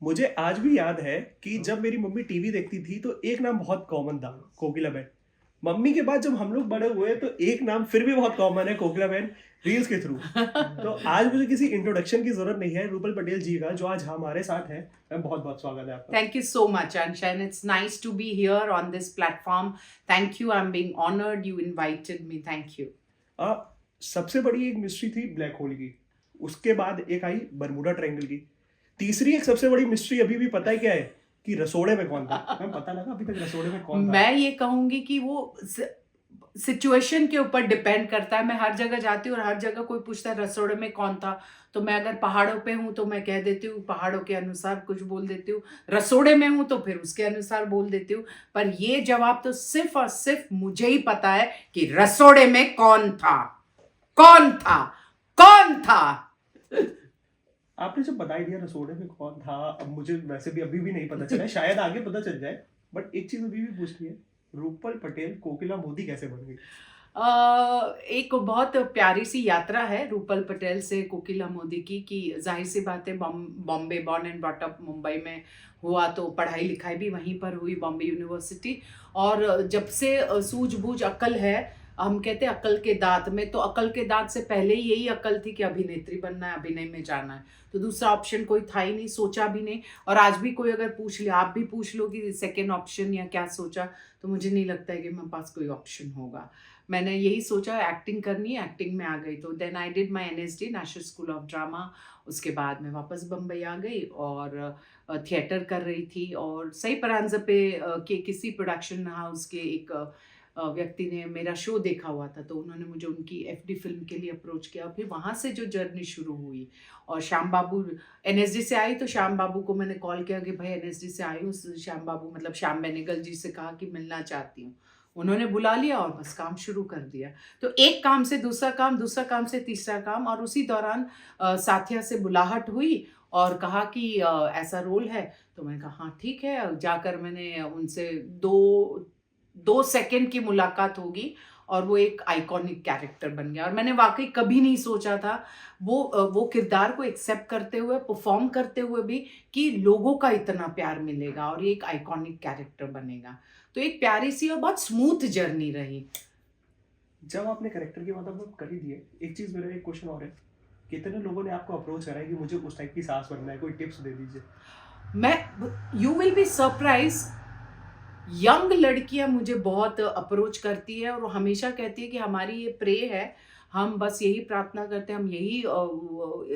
मुझे आज भी याद है कि जब मेरी मम्मी टीवी देखती थी तो एक नाम बहुत कॉमन था, कोकिलाबेन। मम्मी के बाद जब हम लोग बड़े हुए तो एक नाम फिर भी बहुत कॉमन है, कोकिलाबेन, रील्स के थ्रू। तो आज मुझे किसी इंट्रोडक्शन की जरूरत नहीं है, रूपल पटेल जी का जो आज हमारे साथ है। मैम, बहुत बहुत स्वागत है आपका। Thank you so much, Ansha, and it's nice to be here on this platform. Thank you. I'm being honored you invited me. Thank you. आ, सबसे बड़ी एक मिस्ट्री थी ब्लैक होल की। उसके बाद एक आई बरमूडा ट्रायंगल की। तीसरी एक सबसे बड़ी मिस्ट्री अभी भी पता है क्या है? कि रसोड़े में कौन था। मैम, पता लगा अभी तक रसोड़े में कौन था? मैं ये कहूंगी कि वो सिचुएशन के ऊपर डिपेंड करता है। मैं हर जगह जाती हूँ और हर जगह कोई पूछता है रसोड़े में कौन था, तो मैं अगर पहाड़ों पे हूँ तो मैं कह देती हूँ, पहाड़ों के अनुसार कुछ बोल देती हूँ। रसोड़े में हूँ तो फिर उसके अनुसार बोल देती हूँ। पर ये जवाब तो सिर्फ और सिर्फ मुझे ही पता है कि रसोड़े में कौन था, कौन था, कौन था। आपने जब बता ही दिया रसोड़े में कौन था, अब मुझे वैसे भी अभी भी नहीं पता चला है, शायद आगे पता चल जाए। बट एक चीज अभी भी पूछनी है, रूपल पटेल कोकिला मोदी कैसे बन गई? एक बहुत प्यारी सी यात्रा है रूपल पटेल से कोकिला मोदी की, कि जाहिर सी बात है, Bombay born and brought up Mumbai में हुआ, तो पढ़ाई लिखाई भी वहीं पर हुई, बॉम्बे यूनिवर्सिटी। और जब से सूझबूझ अक्ल है, हम कहते हैं अक्ल के दांत में, तो अक्ल के दांत से पहले ही यही अक्ल थी कि अभिनेत्री बनना है, अभिनय में जाना है। तो दूसरा ऑप्शन कोई था ही नहीं, सोचा भी नहीं। और आज भी कोई अगर पूछ ले, आप भी पूछ लो कि सेकेंड ऑप्शन या क्या सोचा, तो मुझे नहीं लगता है कि मेरे पास कोई ऑप्शन होगा। मैंने यही सोचा एक्टिंग करनी है, एक्टिंग में आ गई। तो then I did my NSD, national school of drama. उसके बाद मैं वापस बम्बई आ गई और थिएटर कर रही थी। और सही परांजा पे के किसी प्रोडक्शन हाउस के एक व्यक्ति ने मेरा शो देखा हुआ था, तो उन्होंने मुझे उनकी FD फिल्म के लिए अप्रोच किया। फिर वहाँ से जो जर्नी शुरू हुई, और श्याम बाबू, NSD से आई तो श्याम बाबू को मैंने कॉल किया कि भाई NSD से आई हूँ, श्याम बाबू मतलब श्याम बेनेगल जी से कहा कि मिलना चाहती हूँ। उन्होंने बुला लिया और बस काम शुरू कर दिया। तो एक काम से दूसरा काम, दूसरा काम से तीसरा काम, और उसी दौरान साथिया से बुलाहट हुई और कहा कि ऐसा रोल है। तो मैंने कहा हाँ ठीक है। जाकर मैंने उनसे दो दो सेकंड की मुलाकात होगी और वो एक आइकॉनिक कैरेक्टर बन गया। और मैंने वाकई कभी नहीं सोचा था वो किरदार को एक्सेप्ट करते हुए, परफॉर्म करते हुए भी, कि लोगों का इतना प्यार मिलेगा और ये एक आइकॉनिक कैरेक्टर बनेगा। तो एक प्यारी सी और बहुत स्मूथ जर्नी रही। जब आपने कैरेक्टर की बात आप कर ही दिए, एक चीज मेरा एक क्वेश्चन और है, कितने लोगों ने आपको अप्रोच करा है कि मुझे उस टाइप की सास बनना है, कोई टिप्स दे दीजिए। मैं you will be surprise, young लड़कियां मुझे बहुत अप्रोच करती है और वो हमेशा कहती है कि हमारी ये प्रे है, हम बस यही प्रार्थना करते हैं, हम यही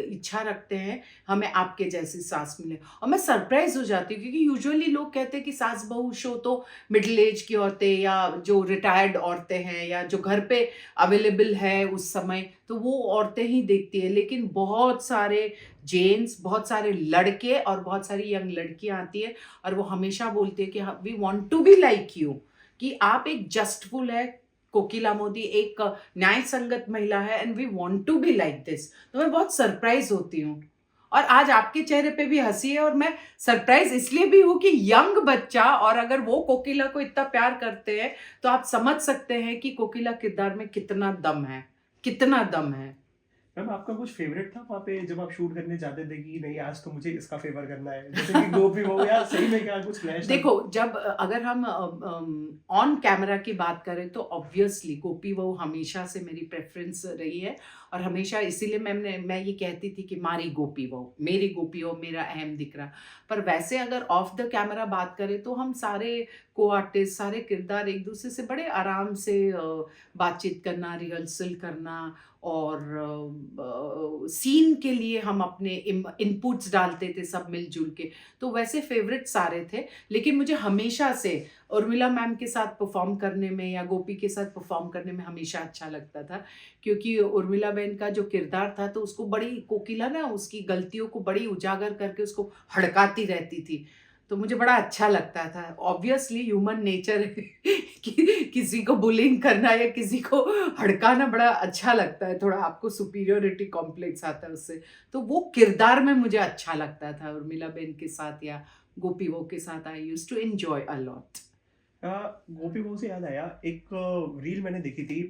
इच्छा रखते हैं, हमें आपके जैसी सास मिले। और मैं सरप्राइज हो जाती हूँ, क्योंकि यूजुअली लोग कहते हैं कि सास बहू शो तो मिडिल एज की औरतें या जो रिटायर्ड औरतें हैं या जो घर पे अवेलेबल है उस समय, तो वो औरतें ही देखती है। लेकिन बहुत सारे जेंट्स, बहुत सारे लड़के और बहुत सारी यंग लड़कियां आती है और वो हमेशा बोलती है कि we want to be like you, कि आप एक जस्टफुल है, कोकिला मोदी एक न्याय संगत महिला है, and we want to be like this. तो मैं बहुत सरप्राइज होती हूँ। और आज आपके चेहरे पे भी हंसी है, और मैं सरप्राइज इसलिए भी हूँ कि यंग बच्चा, और अगर वो कोकिला को इतना प्यार करते हैं, तो आप समझ सकते हैं कि कोकिला किरदार में कितना दम है, कितना दम है। मैम, आपका कुछ फेवरेट था वहाँ पे जब आप शूट करने जाते थे कि नहीं आज तो मुझे इसका फेवर करना है, जैसे कि गोपी बहू, या सही में क्या कुछ क्लैश था? देखो, जब अगर हम ऑन कैमरा की बात करें तो ऑब्वियसली गोपी बहू हमेशा से मेरी प्रेफरेंस रही है। और हमेशा इसीलिए मैं ये कहती थी कि मारी गोपी बहू, मेरी गोपी बहू, मेरा अहम दिख रहा। पर वैसे अगर ऑफ द कैमरा बात करें तो हम सारे को आर्टिस्ट, सारे किरदार एक दूसरे से बड़े आराम से बातचीत करना, रिहर्सल करना, और सीन के लिए हम अपने इनपुट्स डालते थे सब मिलजुल के। तो वैसे फेवरेट सारे थे, लेकिन मुझे हमेशा से उर्मिला मैम के साथ परफॉर्म करने में या गोपी के साथ परफॉर्म करने में हमेशा अच्छा लगता था। क्योंकि उर्मिला बहन का जो किरदार था, तो उसको बड़ी, कोकिला ना उसकी गलतियों को बड़ी उजागर करके उसको हड़काती रहती थी, तो मुझे बड़ा अच्छा लगता था। ऑब्वियसली ह्यूमन नेचर है कि किसी को बुलिंग करना या किसी को हड़काना बड़ा अच्छा लगता है, थोड़ा आपको सुपीरियोरिटी कॉम्प्लेक्स आता है उससे। तो वो किरदार में मुझे अच्छा लगता था उर्मिला बेन के साथ या गोपी वो के साथ। I use to enjoy a lot. Gopi बहू से याद आया, एक रील मैंने देखी थी।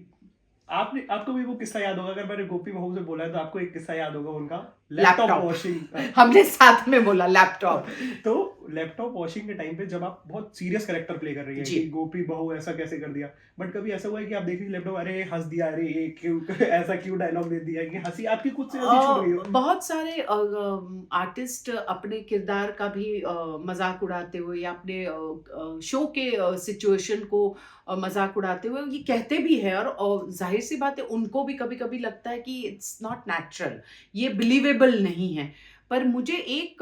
आपको भी वो किस्सा याद होगा, अगर मैंने गोपी बहू से बोला है तो आपको एक किस्सा याद होगा उनका, लैपटॉप लैपटॉप वॉशिंग। हमने साथ में बोला लैपटॉप। तो लैपटॉप वॉशिंग के टाइम पे जब आप बहुत सीरियस कैरेक्टर प्ले कर रही है जी। कि गोपी बहू ऐसा कैसे कर दिया, बट कभी ऐसा हुआ है कि आप देख रही लैपटॉप, अरे हंस दिया, अरे ये क्यों ऐसा क्यों डायलॉग दे दिया, कि हंसी आपकी खुद से हंसी छूट गई हो? बहुत सारे आर्टिस्ट अपने किरदार का भी मजाक उड़ाते हुए या अपने शो के सिचुएशन को मजाक उड़ाते हुए ये कहते भी है, और जाहिर सी बात है उनको भी कभी कभी लगता है कि इट्स नॉट नेचुरल, ये बिलीवेबल नहीं है। पर मुझे एक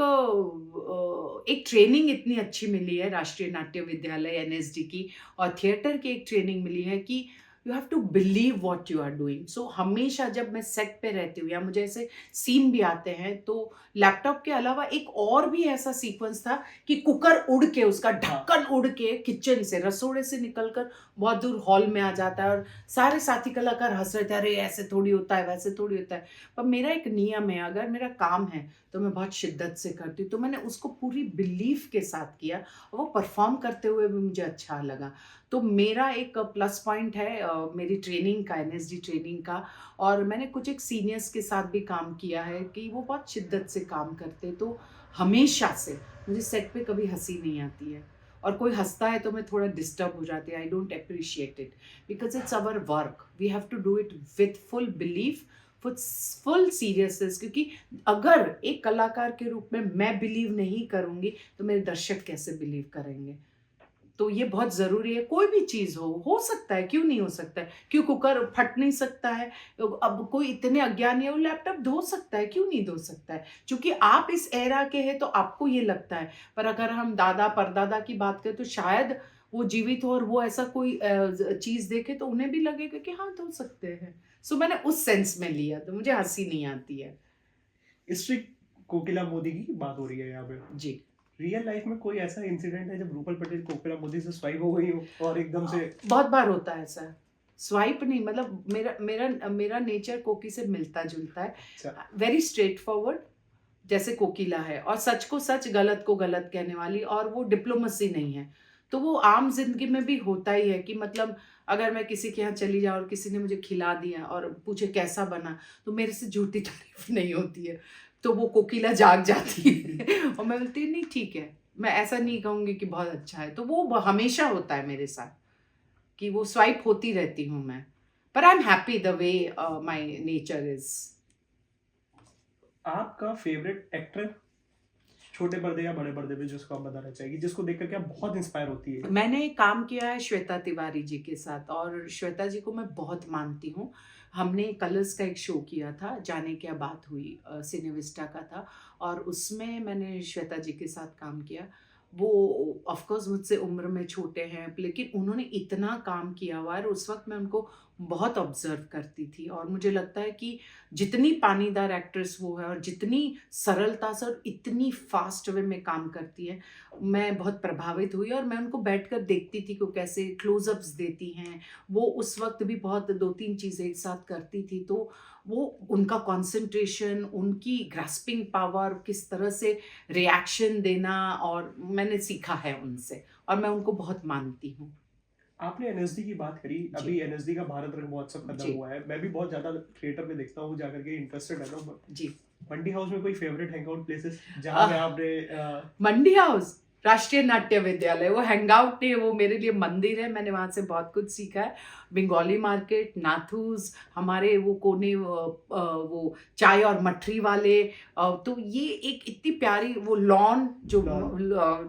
ट्रेनिंग इतनी अच्छी मिली है राष्ट्रीय नाट्य विद्यालय एनएसडी की, और थिएटर की एक ट्रेनिंग मिली है कि you have to believe what you are doing. So हमेशा जब मैं सेट पे रहती हूँ या मुझे ऐसे सीन भी आते हैं, तो लैपटॉप के अलावा एक और भी ऐसा सीक्वेंस था कि कुकर उड़ के, उसका ढक्कन उड़ के किचन से, रसोड़े से निकलकर बहुत दूर हॉल में आ जाता है, और सारे साथी कलाकार हंस रहे थे, अरे ऐसे थोड़ी होता है, वैसे थोड़ी होता है। पर मेरा एक नियम है, अगर मेरा काम है तो मैं बहुत शिद्दत से करती हूँ, तो मैंने उसको पूरी बिलीफ के साथ किया, और वो परफॉर्म करते हुए भी मुझे अच्छा लगा। तो मेरा एक प्लस पॉइंट है मेरी ट्रेनिंग का, एनएसडी ट्रेनिंग का। और मैंने कुछ एक सीनियर्स के साथ भी काम किया है कि वो बहुत शिद्दत से काम करते, तो हमेशा से मुझे सेट पे कभी हंसी नहीं आती है, और कोई हंसता है तो मैं थोड़ा डिस्टर्ब हो जाती है। I don't appreciate it because it's our work, we have to do it with full belief, full seriousness. क्योंकि अगर एक कलाकार के रूप में मैं बिलीव नहीं करूँगी तो मेरे दर्शक कैसे बिलीव करेंगे? तो ये बहुत ज़रूरी है। कोई भी चीज़ हो सकता है, क्यों नहीं हो सकता है? क्यों कुकर फट नहीं सकता है? अब कोई इतने अज्ञानी है, वो लैपटॉप धो सकता है, क्यों नहीं धो सकता है? क्योंकि आप इस एरा के हैं तो आपको ये लगता है, पर अगर हम दादा परदादा की बात करें तो शायद वो जीवित हो और वो ऐसा कोई चीज़ देखे तो उन्हें भी लगेगा कि हाँ, धो सकते हैं। सो मैंने उस सेंस में लिया, तो मुझे हंसी नहीं आती है। स्ट्री कोकिला मोदी की बात हो रही है यहाँ पे। जी। रियल लाइफ में कोई ऐसा इंसिडेंट है जब रूपल पटेल कोकिला मोदी से स्वाइप हो गई हो और एकदम से? बहुत बार होता है ऐसा। स्वाइप नहीं, मतलब मेरा नेचर कोकी से मिलता जुलता है। अच्छा। वेरी स्ट्रेट फॉरवर्ड, जैसे कोकिला है, और सच को सच, गलत को गलत कहने वाली, और वो डिप्लोमेसी नहीं है। तो वो आम जिंदगी में भी होता ही है कि मतलब अगर मैं किसी के यहाँ चली जाऊँ और किसी ने मुझे खिला दिया और पूछे कैसा बना, तो मेरे से झूठी तारीफ नहीं होती है, तो वो कोकिला जाग जाती है और मैं बोलती हूँ नहीं ठीक है, मैं ऐसा नहीं कहूँगी कि बहुत अच्छा है। तो वो हमेशा होता है मेरे साथ कि वो स्वाइप होती रहती हूँ मैं, पर I am happy the way my nature is. आपका फेवरेट एक्टर छोटे पर्दे या बड़े पर्दे पे जिसको आप बताना चाहेंगे, जिसको देख करके आप बहुत इंस्पायर होती है? मैंने काम किया है श्वेता तिवारी जी के साथ, और श्वेता जी को मैं बहुत मानती हूँ। हमने कलर्स का एक शो किया था, जाने क्या बात हुई, सिनेविस्टा का था, और उसमें मैंने श्वेता जी के साथ काम किया। वो ऑफ कोर्स मुझसे उम्र में छोटे हैं, लेकिन उन्होंने इतना काम किया हुआ है, और उस वक्त मैं उनको बहुत ऑब्जर्व करती थी, और मुझे लगता है कि जितनी पानीदार एक्ट्रेस वो है और जितनी सरलता से और इतनी फास्ट वे में काम करती है, मैं बहुत प्रभावित हुई। और मैं उनको बैठकर देखती थी कि वो कैसे क्लोजअप्स देती हैं। वो उस वक्त भी बहुत 2-3 चीज़ें एक साथ करती थी, तो वो उनका कंसंट्रेशन, उनकी ग्रास्पिंग पावर, किस तरह से रिएक्शन देना, और मैंने सीखा है उनसे, और मैं उनको बहुत मानती हूँ। आपने एनएसडी की बात करी, अभी एनएसडी का भारत रंग महोत्सव खत्म हुआ है। मैं भी बहुत ज्यादा थिएटर में देखता हूँ, जाकर के इंटरेस्टेड रहता हूँ जी। मंडी हाउस में कोई फेवरेट हैंगआउट प्लेसेस जहाँ पे आपने? मंडी हाउस राष्ट्रीय नाट्य विद्यालय, वो हैंगआउट नहीं है, वो मेरे लिए मंदिर है। मैंने वहाँ से बहुत कुछ सीखा है। बंगाली मार्केट, नाथूस, हमारे वो कोने, वो चाय और मठरी वाले, तो ये एक इतनी प्यारी वो लॉन जो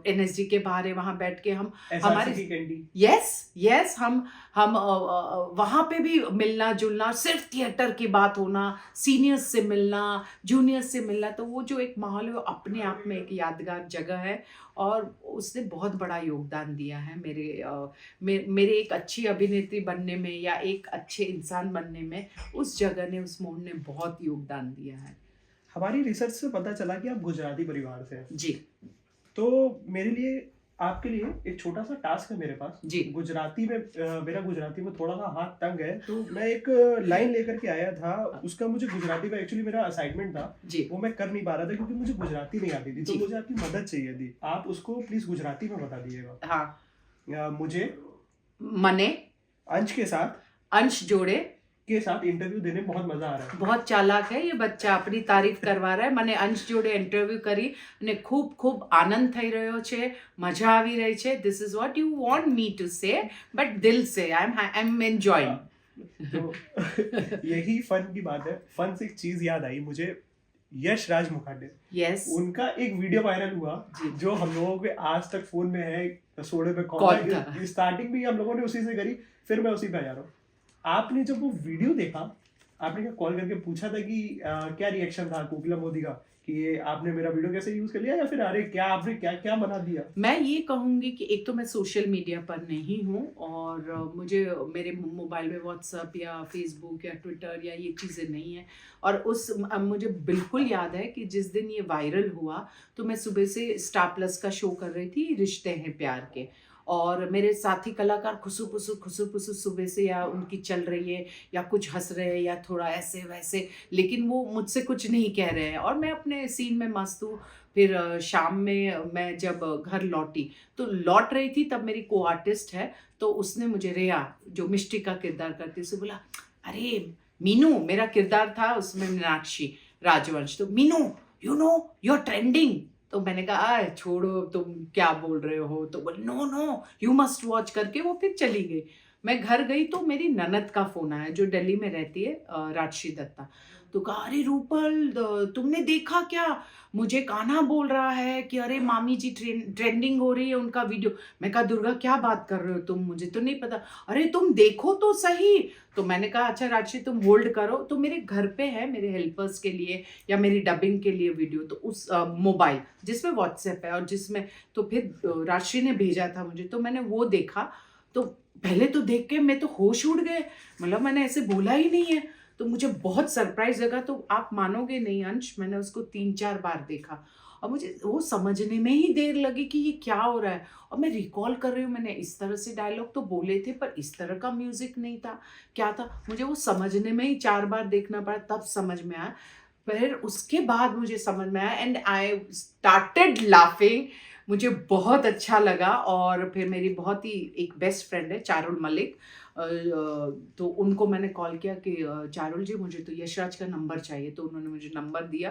एनएसडी के बाहर है, वहाँ बैठ के हम हमारे यस हम वहाँ पे भी मिलना जुलना, सिर्फ थिएटर की बात होना, सीनियर्स से मिलना, जूनियर्स से मिलना, तो वो जो एक माहौल है वो अपने आप में एक यादगार जगह है, और उसने बहुत बड़ा योगदान दिया है मेरे एक अच्छी अभिनेत्री बनने में या एक अच्छे इंसान बनने में। उस जगह ने, उस मोड़ ने बहुत योगदान दिया है। हमारी रिसर्च से पता चला कि आप गुजराती परिवार से हैं। जी। तो मेरे लिए, आपके लिए एक छोटा सा टास्क है मेरे पास जी। गुजराती में, मेरा गुजराती में थोड़ा सा हाथ तंग है, तो मैं एक लाइन लेकर के आया था। उसका मुझे गुजराती में, एक्चुअली मेरा असाइनमेंट था जी। वो मैं कर नहीं पा रहा था क्योंकि मुझे गुजराती नहीं आती थी, तो मुझे आपकी मदद चाहिए थी। आप उसको प्लीज गुजराती में बता दीजिएगा। हाँ। मुझे मने अंश के साथ अंश जोड़े के साथ इंटरव्यू देने में बहुत मजा आ रहा है। बहुत चालाक है ये बच्चा, अपनी तारीफ करवा रहा है। મને અંશ જોડે ઇન્ટરવ્યુ કરી અને ખૂબ ખૂબ આનંદ થઈ રહ્યો છે, મજા આવી રહી છે. This is what you want me to say, but दिल से I'm enjoying. तो यही फन की बात है। फन से एक चीज याद आई मुझे, यश राज मुखाटे, Yes. उनका एक वीडियो वायरल हुआ जी. जो हम लोगों के आज तक फोन में है, सोडे पे कौन कौन था? है। स्टार्टिंग भी हम लोगों ने उसी से करी, फिर मैं उसी पे आ जा रहा हूँ। आपने जब वो वीडियो देखा, आपने क्या कॉल करके पूछा था कि क्या रिएक्शन था कोकिला मोदी का कि ये आपने मेरा वीडियो कैसे यूज कर लिया, या फिर अरे क्या आपने क्या क्या बना दिया? मैं ये कहूँगी कि एक तो मैं सोशल मीडिया पर नहीं हूँ, और मुझे मेरे मोबाइल में व्हाट्सएप या फेसबुक या ट्विटर या ये चीज़ें नहीं है। और मुझे बिल्कुल याद है कि जिस दिन ये वायरल हुआ तो मैं सुबह से स्टार प्लस का शो कर रही थी, रिश्ते हैं प्यार के, और मेरे साथी कलाकार खुसु पुसु सुबह से या उनकी चल रही है या कुछ हंस रहे हैं या थोड़ा ऐसे वैसे, लेकिन वो मुझसे कुछ नहीं कह रहे हैं और मैं अपने सीन में मस्त हूँ। फिर शाम में मैं जब घर लौटी तो लौट रही थी, तब मेरी को आर्टिस्ट है तो उसने मुझे, रेया जो मिष्टी का किरदार करती, उसे बोला, अरे मीनू, मेरा किरदार था उसमें मीनाक्षी राजवंश, तो Meenu you know you are trending. तो मैंने कहा आए छोड़ो तुम क्या बोल रहे हो, तो बोले नो यू मस्ट वॉच करके वो फिर चली गई। मैं घर गई तो मेरी ननद का फोन आया जो दिल्ली में रहती है, राजश्री दत्ता। तो कहा, अरे रूपल तुमने देखा क्या, मुझे कान्हा बोल रहा है कि अरे मामी जी ट्रेंडिंग हो रही है उनका वीडियो। मैं कहा, दुर्गा क्या बात कर रहे हो तुम, मुझे तो नहीं पता, अरे तुम देखो तो सही। तो मैंने कहा अच्छा राजश्री तुम होल्ड करो। तो मेरे घर पे है मेरे हेल्पर्स के लिए या मेरी डबिंग के लिए वीडियो, तो उस मोबाइल जिसमें व्हाट्सएप है और जिसमें, तो फिर राजश्री ने भेजा था मुझे, तो मैंने वो देखा। तो पहले तो देख के मैं तो होश उड़ गए, मतलब मैंने ऐसे बोला ही नहीं है, तो मुझे बहुत सरप्राइज लगा। तो आप मानोगे नहीं अंश, मैंने उसको 3-4 बार देखा और मुझे वो समझने में ही देर लगी कि ये क्या हो रहा है। और मैं रिकॉल कर रही हूँ, मैंने इस तरह से डायलॉग तो बोले थे पर इस तरह का म्यूजिक नहीं था, क्या था, मुझे वो समझने में ही 4 बार देखना पड़ा, तब समझ में आया। फिर उसके बाद मुझे समझ में आया एंड आई स्टार्टेड लाफिंग, मुझे बहुत अच्छा लगा। और फिर मेरी बहुत ही एक बेस्ट फ्रेंड है चारुल मलिक, तो उनको मैंने कॉल किया कि चारुल जी मुझे तो यशराज का नंबर चाहिए, तो उन्होंने मुझे नंबर दिया,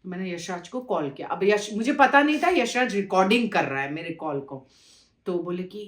तो मैंने यशराज को कॉल किया। अब मुझे पता नहीं था यशराज रिकॉर्डिंग कर रहा है मेरे कॉल को, तो बोले कि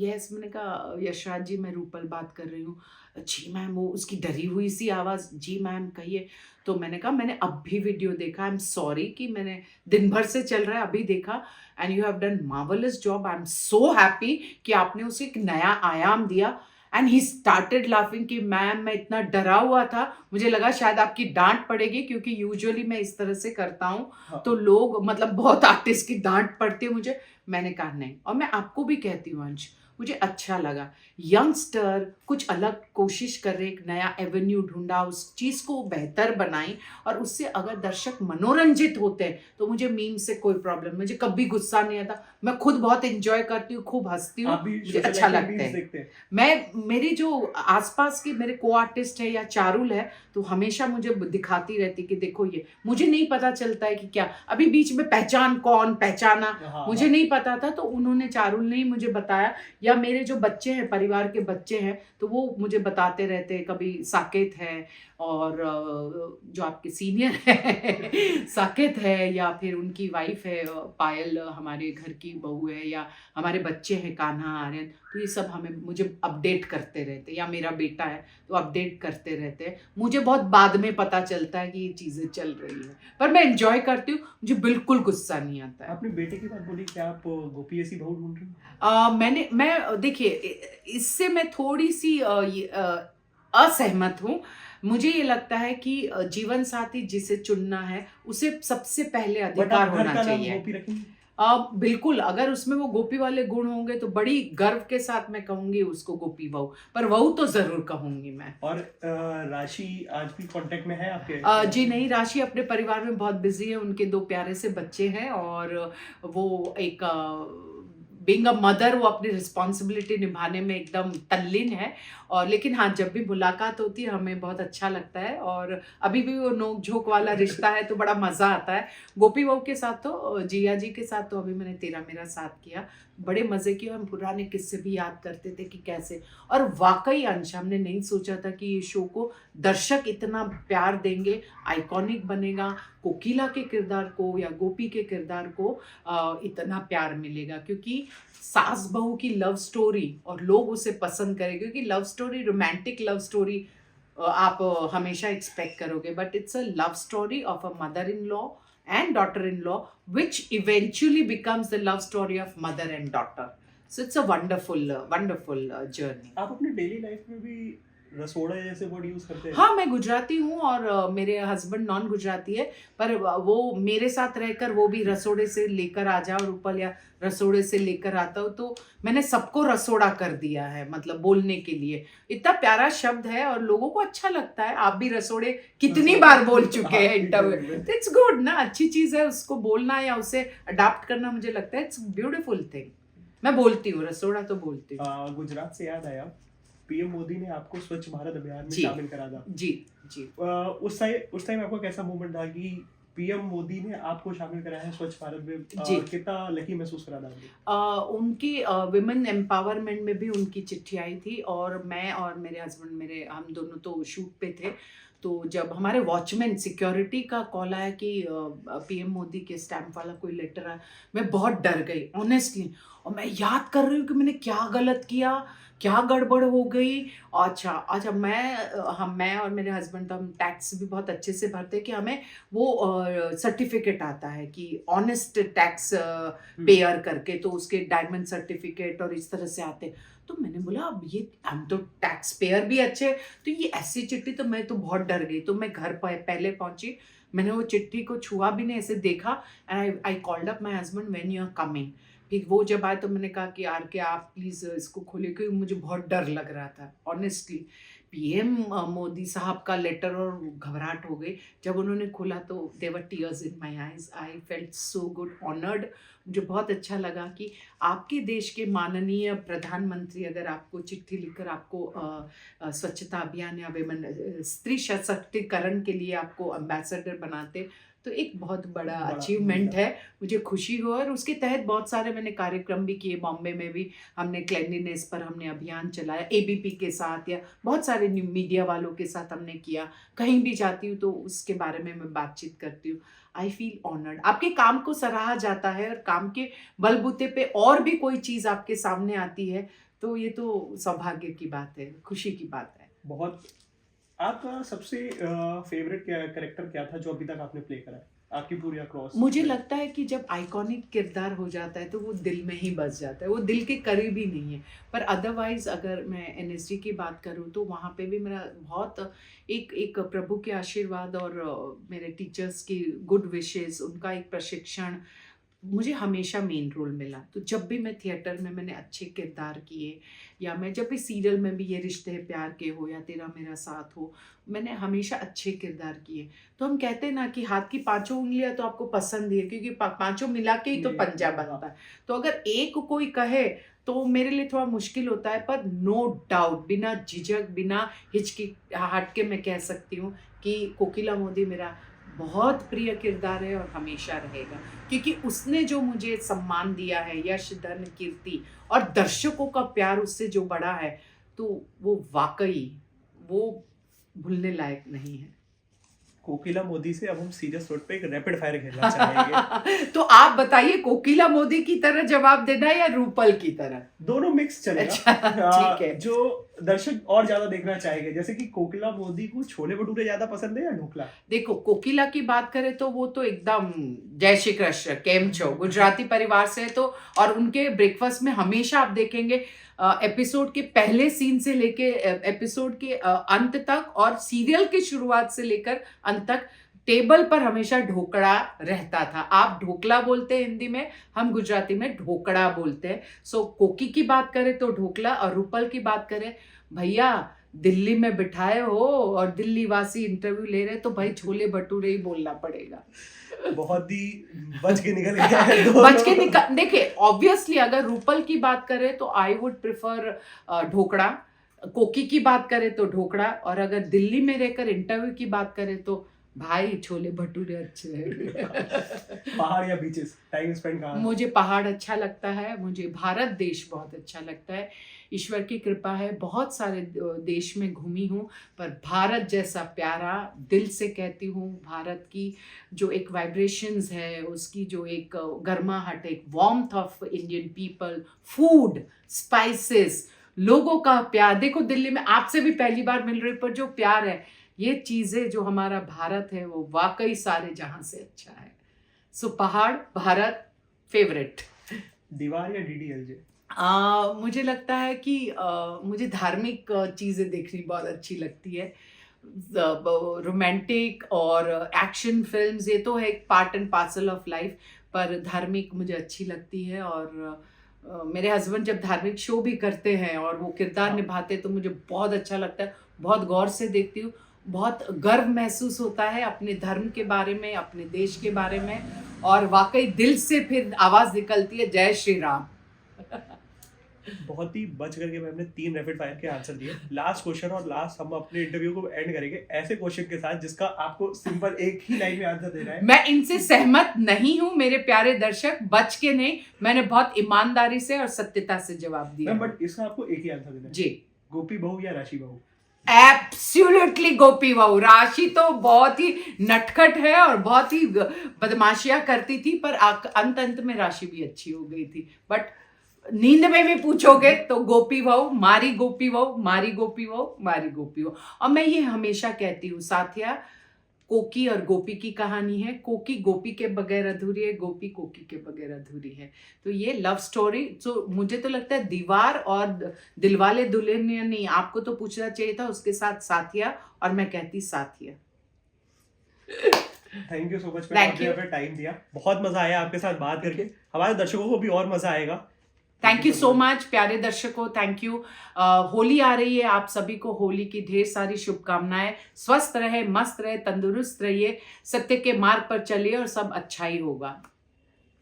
यस। मैंने कहा यशराज जी मैं रूपल बात कर रही हूँ। जी मैम, वो उसकी डरी हुई सी आवाज़, जी मैम कहिए। तो मैंने कहा मैंने अब भी वीडियो देखा, आई एम सॉरी कि मैंने दिन भर से चल रहा है, अभी देखा, and you have done marvellous job, I am so happy कि आपने उसे एक नया आयाम दिया। एंड ही स्टार्टेड लाफिंग कि मैम मैं इतना डरा हुआ था, मुझे लगा शायद आपकी डांट पड़ेगी, क्योंकि यूजुअली मैं इस तरह से करता हूँ। हाँ। तो लोग मतलब बहुत आर्टिस्ट की डांट पड़ती है मुझे। मैंने कहा नहीं, और मैं आपको भी कहती हूँ अंश, मुझे अच्छा लगा, यंगस्टर कुछ अलग कोशिश कर रहे, एक नया एवेन्यू ढूंढा, उस चीज़ को बेहतर बनाई, और उससे अगर दर्शक मनोरंजित होते हैं तो मुझे मीम से कोई प्रॉब्लम, मुझे कभी गुस्सा नहीं आता, मैं खुद बहुत एंजॉय करती हूँ, खूब हंसती हूँ, मुझे अच्छा लगता है। मैं मेरी जो आसपास के मेरे को आर्टिस्ट है या चारुल है, तो हमेशा मुझे दिखाती रहती कि देखो ये, मुझे नहीं पता चलता है कि क्या, अभी बीच में पहचान कौन पहचाना मुझे नहीं पता था, तो उन्होंने, चारुल ने ही मुझे बताया, या मेरे जो बच्चे हैं, परिवार के बच्चे हैं, तो वो मुझे बताते रहते हैं, कभी साकेत है और जो आपके सीनियर है साकेत है, या फिर उनकी वाइफ है पायल, हमारे घर की बहू है, या हमारे बच्चे हैं कान्हा, आर्यन, तो ये सब मुझे अपडेट करते रहते हैं, या मेरा बेटा है तो अपडेट करते रहते हैं। मुझे बहुत बाद में पता चलता है कि ये चीज़ें चल रही हैं, पर मैं एंजॉय करती हूँ, मुझे बिल्कुल गुस्सा नहीं आता है। आपने बेटे की बात बोली, क्या आप गोपी ऐसी बहू ढूंढ रहे हो? मैं देखिए, इससे मैं थोड़ी सी असहमत हूँ। मुझे ये लगता है कि जीवन साथी जिसे चुनना है उसे सबसे पहले अधिकार होना चाहिए। बिल्कुल, अगर उसमें वो गोपी वाले गुण होंगे तो बड़ी गर्व के साथ मैं कहूंगी उसको गोपी बहू, पर वहू तो जरूर कहूंगी मैं। और राशि आज भी कांटेक्ट में है आपके? जी नहीं, राशि अपने परिवार में बहुत बिजी है, उनके 2 प्यारे से बच्चे हैं, और वो एक बीइंग अ मदर वो अपनी रिस्पॉन्सिबिलिटी निभाने में एकदम तल्लीन है। और लेकिन हाँ, जब भी मुलाकात होती है हमें बहुत अच्छा लगता है, और अभी भी वो नोक झोंक वाला रिश्ता है तो बड़ा मज़ा आता है। गोपी बहू के साथ तो, जिया जी के साथ तो अभी मैंने तेरा मेरा साथ किया, बड़े मज़े किए। हम पुराने किस्से भी याद करते थे कि कैसे, और वाकई अंश हमने नहीं सोचा था कि ये शो को दर्शक इतना प्यार देंगे, आइकॉनिक बनेगा, कोकिला के किरदार को या गोपी के किरदार को इतना प्यार मिलेगा, क्योंकि सास बहू की लव स्टोरी और लोग उसे पसंद करेंगे, क्योंकि love story, romantic love story आप हमेशा एक्सपेक्ट करोगे, but it's a love story of a mother in law and daughter-in-law, which eventually becomes the love story of mother and daughter. So it's a wonderful journey. आप अपने daily life में भी रसोड़ा जैसे word use करते हैं? हाँ, मैं गुजराती हूँ और मेरे हस्बैंड नॉन गुजराती है, पर वो मेरे साथ रहकर वो भी रसोड़े से लेकर आ जाओ रूपल, या रसोड़े से लेकर आता हूँ, तो मैंने सबको रसोड़ा कर दिया है, मतलब बोलने के लिए। इतना प्यारा शब्द है और लोगों को अच्छा लगता है। आप भी रसोड़े कितनी बार बोल चुके हैं इंटरव्यू, तो इट्स गुड ना, अच्छी चीज़ है उसको बोलना या उसे अडाप्ट करना। मुझे लगता है इट्स ब्यूटीफुल थिंग। मैं बोलती हूँ, रसोड़ा तो बोलती हूँ। गुजरात से याद आया, पीएम मोदी ने आपको स्वच्छ भारत अभियान में जी। शामिल करा था। जी जी। उस टाइम आपका कैसा मोमेंट था कि पीएम मोदी ने आपको शामिल कराया है स्वच्छ भारत में? जी। कितना लकी महसूस करा था आपने? उनकी विमेन एम्पावरमेंट में भी उनकी चिट्ठी आई थी, और मैं और मेरे हस्बैंड, हम दोनों तो शूट पे थे, तो जब हमारे वॉचमैन सिक्योरिटी का कॉल आया कि पीएम मोदी के स्टैम्प वाला कोई लेटर आया, मैं बहुत डर गई ऑनेस्टली। और मैं याद कर रही हूँ कि मैंने क्या गलत किया, क्या गड़बड़ हो गई। अच्छा मैं और मेरे हस्बैंड, तो हम टैक्स भी बहुत अच्छे से भरते हैं कि हमें वो सर्टिफिकेट आता है कि ऑनेस्ट टैक्स पेयर करके, तो उसके डायमंड सर्टिफिकेट और इस तरह से आते हैं। तो मैंने बोला अब ये, हम तो टैक्स पेयर भी अच्छे, तो ये ऐसी चिट्ठी, तो मैं तो बहुत डर गई। तो मैं घर पहले पहुंची, मैंने वो चिट्ठी को छुआ भी नहीं, ऐसे देखा, and I called up my husband when you are coming. फिर वो जब आए तो मैंने कहा कि यार कि आप प्लीज़ इसको खोलिए, क्योंकि मुझे बहुत डर लग रहा था ऑनेस्टली। पीएम मोदी साहब का लेटर, और घबराहट हो गई जब उन्होंने खोला, तो there were tears in my eyes. I felt so good, honoured. मुझे बहुत अच्छा लगा कि आपके देश के माननीय प्रधानमंत्री अगर आपको चिट्ठी लिखकर आपको स्वच्छता अभियान या विमेन स्त्री सशक्तिकरण के लिए आपको एम्बेसडर बनाते, तो एक बहुत बड़ा अचीवमेंट है। मुझे खुशी हो, और उसके तहत बहुत सारे मैंने कार्यक्रम भी किए। बॉम्बे में भी हमने क्लेanलीनेस पर हमने अभियान चलाया, एबीपी के साथ या बहुत सारे मीडिया वालों के साथ हमने किया। कहीं भी जाती हूँ तो उसके बारे में मैं बातचीत करती हूँ। I feel honoured. आपके काम को सराहा जाता है, और काम के बलबूते पे और भी कोई चीज़ आपके सामने आती है, तो ये तो सौभाग्य की बात है, खुशी की बात है। बहुत। आपका सबसे फेवरेट कैरेक्टर क्या था जो अभी तक आपने प्ले करा है आपकी पूरी अक्रॉस? मुझे लगता है कि जब आइकॉनिक किरदार हो जाता है तो वो दिल में ही बस जाता है, वो दिल के करीब ही नहीं है। पर अदरवाइज अगर मैं एनएसडी की बात करूँ तो वहाँ पे भी मेरा बहुत एक प्रभु के आशीर्वाद और मेरे टीचर्स की गुड विशेस, उनका एक प्रशिक्षण मुझे हमेशा मेन रोल मिला। तो जब भी मैं थिएटर में मैंने अच्छे किरदार किए, या मैं जब भी सीरियल में भी ये रिश्ते हैं प्यार के हो या तेरा मेरा साथ हो, मैंने हमेशा अच्छे किरदार किए। तो हम कहते हैं ना कि हाथ की पांचों उंगलियां तो आपको पसंद ही है, क्योंकि पांचों मिला के ही तो पंजा बनता है। तो अगर एक कोई कहे तो मेरे लिए थोड़ा मुश्किल होता है, पर नो डाउट, बिना झिझक, बिना हिचकिचाहट के मैं कह सकती हूँ कि कोकिला मोदी मेरा बहुत प्रिय किरदार है और हमेशा रहेगा, क्योंकि उसने जो मुझे सम्मान दिया है, यश, धन, कीर्ति और दर्शकों का प्यार उससे जो बड़ा है, तो वो वाकई वो भूलने लायक नहीं है। कोकिला मोदी से अब हम सीरियस नोट पे एक रैपिड फायर खेलना चाहेंगे। तो आप बताइए, कोकिला मोदी की तरह जवाब देना या रूपल की तरह? दोनों मिक्स चलेगा। अच्छा, ठीक है। जो दर्शक और ज्यादा देखना चाहेंगे, जैसे कि कोकिला मोदी को छोले भटूरे ज्यादा पसंद है या ढोकला? देखो, कोकिला की बात करें तो वो तो एकदम जय श्री कृष्ण, केम छो, गुजराती परिवार से है तो, और उनके ब्रेकफास्ट में हमेशा आप देखेंगे एपिसोड के पहले सीन से लेके एपिसोड के अंत तक, और सीरियल की शुरुआत से लेकर अंत तक टेबल पर हमेशा ढोकड़ा रहता था। आप ढोकला बोलते हैं हिंदी में, हम गुजराती में ढोकड़ा बोलते हैं। सो कोकी की बात करें तो ढोकला, और रूपल की बात करें, भैया दिल्ली में बिठाए हो और दिल्ली वासी इंटरव्यू ले रहे, तो भाई छोले भटूरे ही बोलना पड़ेगा। बहुत ही बच के निकल गया है बच के निकल, देखिए ऑब्वियसली अगर रूपल की बात करें तो आई वुड प्रिफर ढोकड़ा, कोकी की बात करें तो ढोकड़ा, और अगर दिल्ली में रहकर इंटरव्यू की बात करें तो भाई छोले भटूरे अच्छे हैं। पहाड़ या बीचेस, टाइम स्पेंड कहाँ? मुझे पहाड़ अच्छा लगता है, मुझे भारत देश बहुत अच्छा लगता है। ईश्वर की कृपा है, बहुत सारे देश में घूमी हूँ, पर भारत जैसा प्यारा, दिल से कहती हूँ, भारत की जो एक वाइब्रेशंस है, उसकी जो एक गर्माहट, एक warmth of Indian people, food, spices, लोगों का प्यार। देखो दिल्ली में आपसे भी पहली बार मिल रही, पर जो प्यार है, ये चीज़ें जो हमारा भारत है वो वाकई सारे जहां से अच्छा है। सो पहाड़, भारत फेवरेट। दीवार या डीडीएलजे? मुझे लगता है कि मुझे धार्मिक चीज़ें देखनी बहुत अच्छी लगती है। रोमांटिक और एक्शन फिल्म्स ये तो है एक part and parcel of life, पर धार्मिक मुझे अच्छी लगती है। और मेरे हस्बैंड जब धार्मिक शो भी करते हैं और वो किरदार निभाते हैं तो मुझे बहुत अच्छा लगता है, बहुत गौर से देखती हूँ, बहुत गर्व महसूस होता है अपने धर्म के बारे में, अपने देश के बारे में, और वाकई दिल से फिर आवाज़ निकलती है जय श्री राम। बहुत ही बच करके मैंने 3 रैपिड फायर के आंसर दिए। लास्ट क्वेश्चन और लास्ट हम अपने इंटरव्यू को एंड करेंगे ऐसे क्वेश्चन के साथ जिसका आपको सिंपल एक ही लाइन में आंसर देना है। मैं इनसे सहमत नहीं हूं मेरे प्यारे दर्शक, बच के नहीं, मैंने बहुत ईमानदारी से और सत्यता से जवाब दिया। बट इसका आपको एक ही आंसर देना है। जी। गोपी बहू या राशि बहू? एब्सोल्युटली गोपी बहू। राशि तो बहुत ही नटखट है और बहुत ही बदमाशियां करती थी, पर अंत में राशि भी अच्छी हो गई थी। बट नींद में भी पूछोगे तो गोपी बहू, मारी गोपी बहू, मारी गोपी बहू, मारी गोपी बहू। और मैं ये हमेशा कहती हूँ साथिया, कोकी और गोपी की कहानी है, कोकी गोपी के बगैर अधूरी है, गोपी कोकी के बगैर अधूरी है। तो ये लव स्टोरी, तो मुझे तो लगता है दीवार और दिलवाले दुल्हनिया नहीं, आपको तो पूछना चाहिए था उसके साथ साथिया, और मैं कहती साथिया। थैंक यू सो मच, आपने टाइम दिया, बहुत मजा आया आपके साथ बात करके, हमारे दर्शकों को भी और मजा आएगा। थैंक यू सो मच प्यारे दर्शकों, थैंक यू। होली आ रही है, आप सभी को होली की ढेर सारी शुभकामनाएं। स्वस्थ रहे, मस्त रहे, तंदुरुस्त रहिए, सत्य के मार्ग पर चलिए और सब अच्छा ही होगा।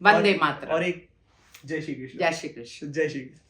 वंदे मातरम। और एक जय श्री कृष्ण। जय श्री कृष्ण। जय श्री कृष्ण।